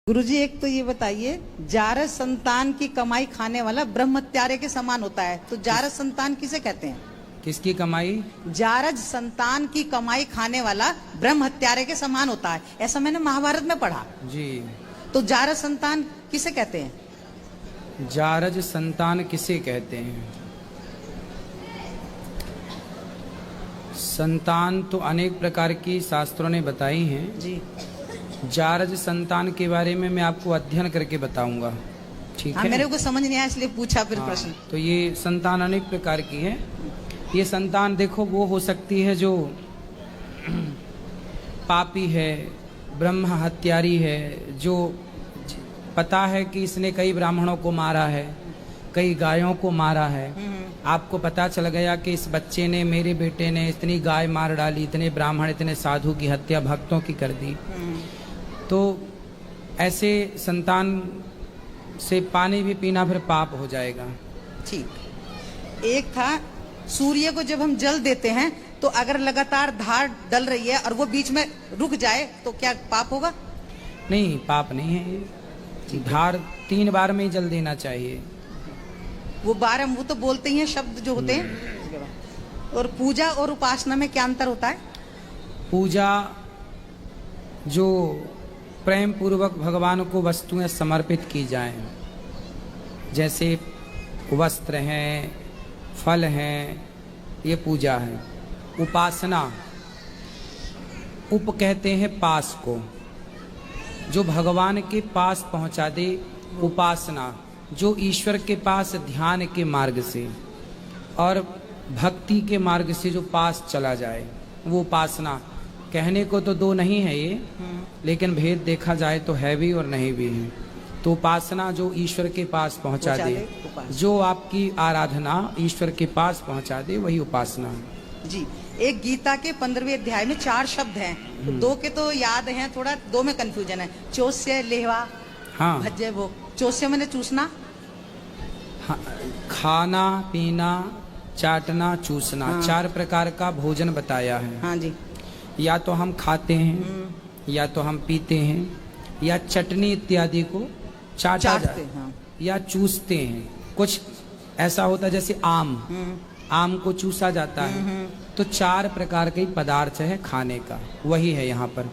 गुरुजी, एक तो ये बताइए, जारस संतान की कमाई खाने वाला ब्रह्मत्यारे के समान होता है, तो जारस संतान किसे कहते हैं? किसकी कमाई? जारज संतान की कमाई खाने वाला ब्रह्म हत्यारे के समान होता है, ऐसा मैंने महाभारत में पढ़ा जी। तो जारज संतान किसे कहते हैं? जारज संतान किसे कहते हैं? संतान तो अनेक प्रकार की शास्त्रों ने बताई हैं जी। जारज संतान के बारे में मैं आपको अध्ययन करके बताऊंगा, ठीक है? मेरे को समझ नहीं आया इसलिए पूछा फिर प्रश्न। तो ये संतान अनेक प्रकार की है। ये संतान देखो वो हो सकती है जो पापी है, ब्रह्म हत्यारी है, जो पता है कि इसने कई ब्राह्मणों को मारा है, कई गायों को मारा है। आपको पता चल गया कि इस बच्चे ने, मेरे बेटे ने इतनी गाय मार डाली, इतने ब्राह्मण, इतने साधु की हत्या भक्तों की कर दी। तो ऐसे संतान से पानी भी पीना फिर पाप हो जाएगा। ठीक। एक था, सूर्य को जब हम जल देते हैं तो अगर लगातार धार डल रही है और वो बीच में रुक जाए तो क्या पाप होगा? नहीं, पाप नहीं है ये। धार 3 बार में ही जल देना चाहिए। वो 12 वो तो बोलते ही हैं शब्द जो होते हैं। और पूजा और उपासना में क्या अंतर होता है? पूजा जो प्रेम पूर्वक भगवान को वस्तुएं समर्पित की जाएं, जैसे वस्त्र हैं, फल हैं, ये पूजा है। उपासना, उप कहते हैं पास को, जो भगवान के पास पहुंचा दे। उपासना जो ईश्वर के पास ध्यान के मार्ग से और भक्ति के मार्ग से जो पास चला जाए, वो उपासना। कहने को तो 2 नहीं है ये, लेकिन भेद देखा जाए तो है भी और नहीं भी है। तो उपासना जो ईश्वर के पास पहुंचा दे, जो आपकी आराधना ईश्वर के पास पहुंचा दे, वही उपासना है। जी। एक गीता के 15वें अध्याय में 4 शब्द हैं, तो 2 के तो याद हैं, थोड़ा 2 में कंफ्यूजन है। चोस्य, लेहवा, हाँ, भज्य भोग। चोस्य मैंने चूसना, हाँ, खाना पीना, चाटना, चूसना। हाँ। 4 प्रकार का भोजन बताया है। हाँ जी। या तो हम खाते हैं, या तो हम पीते हैं, या चटनी इत्यादि को चाटते हैं, हाँ। या चूसते हैं। कुछ ऐसा होता है जैसे आम को चूसा जाता है। तो 4 प्रकार के पदार्थ है खाने का, वही है यहाँ पर।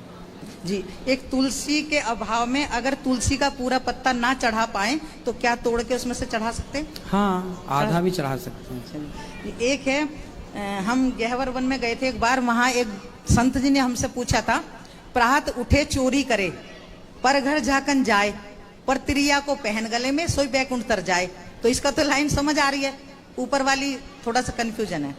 जी। एक तुलसी के अभाव में अगर तुलसी का पूरा पत्ता ना चढ़ा पाए तो क्या तोड़ के उसमें से चढ़ा सकते हैं? हाँ, आधा भी चढ़ा सकते हैं। एक है, हम गहवर वन में गए थे एक बार, वहाँ एक संत जी ने हमसे पूछा था, प्रात उठे चोरी करे, पर घर झाकन जाए, पर त्रिया को पहन गले में, सोई बैकुंठ तर जाए। तो इसका तो लाइन समझ आ रही है, ऊपर वाली थोड़ा सा कंफ्यूजन है।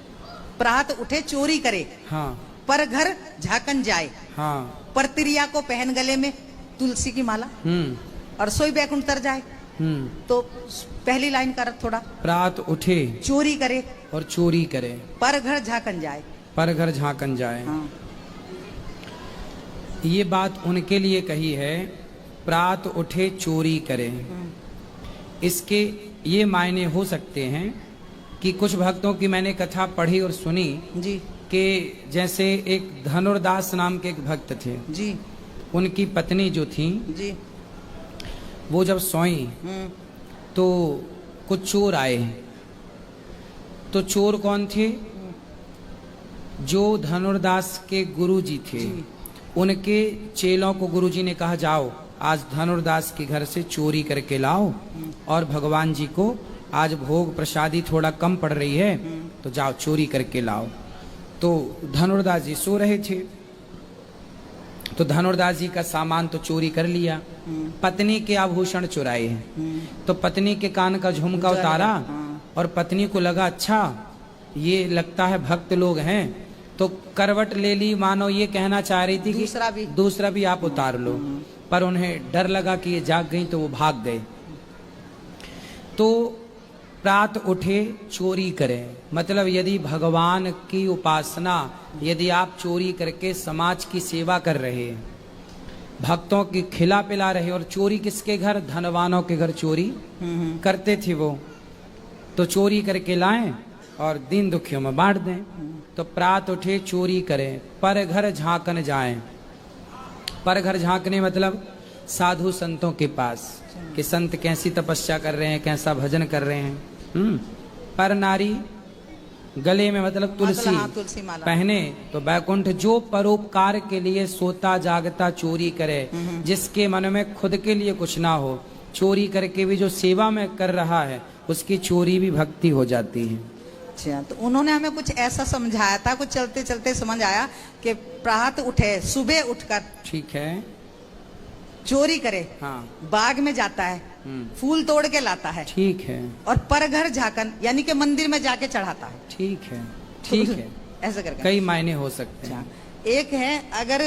प्रात उठे चोरी करे, हाँ, पर घर झाकन जाए, हाँ, पर त्रिया को पहन गले में तुलसी की माला, और सोई बैकुंठ तर जाए। तो पहली लाइन का अर्थ थोड़ा, प्रात उठे चोरी करे और चोरी करे, पर घर झाकन जाए, पर घर झाकन जाए। हाँ। ये बात उनके लिए कही है, प्रात उठे चोरी करे। इसके ये मायने हो सकते हैं कि कुछ भक्तों की मैंने कथा पढ़ी और सुनी जी, कि जैसे एक धनुर्दास नाम के एक भक्त थे जी, उनकी पत्नी जो थी जी, वो जब सोई तो कुछ चोर आए। तो चोर कौन थे? जो धनुर्दास के गुरुजी थे, उनके चेलों को गुरुजी ने कहा, जाओ आज धनुर्दास के घर से चोरी करके लाओ और भगवान जी को आज भोग प्रसादी थोड़ा कम पड़ रही है, तो जाओ चोरी करके लाओ। तो धनुर्दास जी सो रहे थे, तो धनुर्दास जी का सामान तो चोरी कर लिया, पत्नी के आभूषण चुराए हैं। तो पत्नी के कान का झुमका उतारा और पत्नी को लगा, अच्छा ये लगता है भक्त लोग हैं, तो करवट ले ली, मानो ये कहना चाह रही थी कि दूसरा भी आप उतार लो। पर उन्हें डर लगा कि ये जाग गई, तो वो भाग गए। तो प्रात उठे चोरी करें, मतलब यदि भगवान की उपासना, यदि आप चोरी करके समाज की सेवा कर रहे हैं, भक्तों की खिला पिला रहे, और चोरी किसके घर? धनवानों के घर चोरी करते थे वो, तो चोरी करके लाएं और दीन दुखियों में बांट दें। तो प्रात उठे चोरी करें, पर घर झांकन जाएं। पर घर झांकने मतलब साधु संतों के पास कि संत कैसी तपस्या कर रहे हैं, कैसा भजन कर रहे हैं। पर नारी गले में मतलब तुलसी हाँ, तुलसी माला पहने तो बैकुंठ। जो परोपकार के लिए सोता जागता चोरी करे, जिसके मन में खुद के लिए कुछ ना हो, चोरी करके भी जो सेवा में कर रहा है उसकी चोरी भी भक्ति हो जाती है। अच्छा, तो उन्होंने हमें कुछ ऐसा समझाया था, कुछ चलते चलते समझ आया कि प्रातः उठे, सुबह उठकर ठीक है। चोरी करे, हाँ बाग में जाता है, फूल तोड़ के लाता है, ठीक है। और पर घर झाकन यानी कि मंदिर में जाके चढ़ाता है। ठीक है, ठीक है। ऐसा करके कई मायने हो सकते हैं। एक है, अगर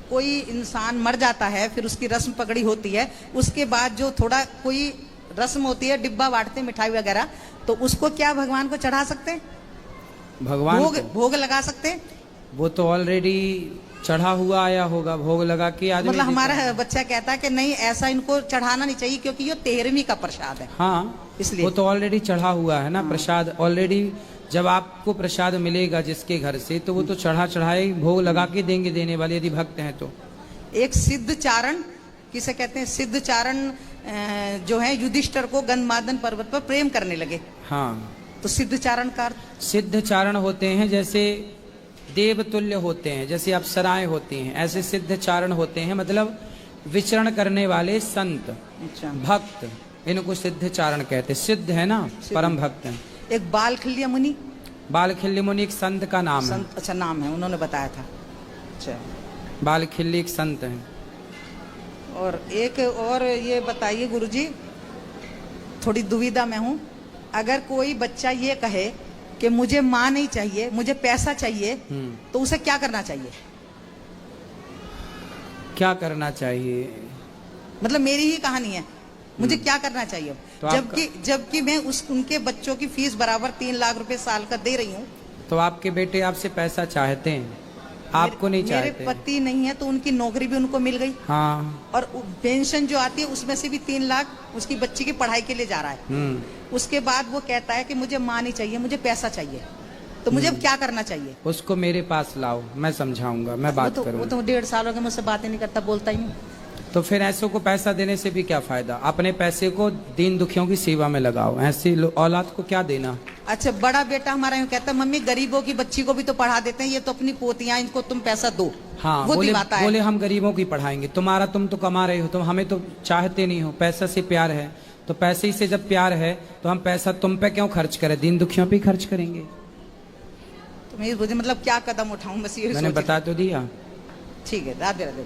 कोई इंसान मर जाता है फिर उसकी रस्म पकड़ी होती है, उसके बाद जो थोड़ा कोई रस्म होती है, डिब्बा बांटते मिठाई वगैरह, तो उसको क्या भगवान को चढ़ा सकते हैं? भगवान भोग लगा सकते हैं? वो तो ऑलरेडी चढ़ा हुआ आया होगा, भोग लगा के आदमी मतलब देता हमारा है। बच्चा कहता है कि नहीं, ऐसा इनको चढ़ाना नहीं चाहिए क्योंकि ये 13वीं का प्रसाद है। हाँ, इसलिए वो तो ऑलरेडी चढ़ा हुआ है ना। प्रसाद ऑलरेडी, जब आपको प्रसाद मिलेगा जिसके घर से, तो वो तो चढ़ाए भोग लगा के देंगे देने वाले, यदि भक्त हैं तो। एक सिद्ध चारण, किसे कहते हैं? सिद्ध चारण जो है युधिष्ठिर को गंधमादन पर्वत पर प्रेम करने लगे। हाँ, तो सिद्ध चारण का सिद्ध चारण होते हैं जैसे देवतुल्य होते हैं, जैसे अप्सराएं होती हैं, ऐसे सिद्ध चारण होते हैं, मतलब विचरण करने वाले संत, अच्छा, भक्त, इनको सिद्ध चारण कहते हैं। सिद्ध है ना, परम भक्त हैं। एक बालखिल्य मुनि, बालखिल्य मुनि एक संत का नाम है। संत, अच्छा नाम है, उन्होंने बताया था। अच्छा, बालखिल्य एक संत है। और एक और ये बताइए गुरुजी, थोड़ी दुविधा में हूँ, अगर कोई बच्चा ये कहे कि मुझे माँ नहीं चाहिए, मुझे पैसा चाहिए, तो उसे क्या करना चाहिए? क्या करना चाहिए? मतलब मेरी ही कहानी है, मुझे क्या करना चाहिए? तो जबकि मैं उनके बच्चों की फीस बराबर 3 लाख रुपए साल का दे रही हूँ। तो आपके बेटे आपसे पैसा चाहते हैं, आपको नहीं चाहते। मेरे पति नहीं है तो उनकी नौकरी भी उनको मिल गई, हाँ, और पेंशन जो आती है उसमें से भी 3 लाख उसकी बच्ची की पढ़ाई के लिए जा रहा है। उसके बाद वो कहता है कि मुझे माँ नहीं चाहिए, मुझे पैसा चाहिए, तो मुझे अब क्या करना चाहिए? उसको मेरे पास लाओ, मैं समझाऊंगा, मैं बात करूंगा। वो तो 1.5 साल हो गए मुझसे बातें नहीं करता, बोलता ही नहीं। तो फिर ऐसों को पैसा देने से भी क्या फायदा? अपने पैसे को दीन दुखियों की सेवा में लगाओ, ऐसी औलाद को क्या देना। अच्छा, बड़ा बेटा हमारा यूँ कहता है, मम्मी गरीबों की बच्ची को भी तो पढ़ा देते हैं, ये तो अपनी पोतियां, इनको तुम पैसा दो। हाँ, वो बोले हम गरीबों की पढ़ाएंगे, तुम तो कमा रहे हो, तुम हमें तो चाहते नहीं हो, पैसा से प्यार है, तो पैसे ही से जब प्यार है तो हम पैसा तुम पे क्यों खर्च करें, दीन दुखियों पे खर्च करेंगे। तो मैं मुझे मतलब क्या कदम उठाऊं, बस ये मैंने बता तो दिया। ठीक है, राधे राधे।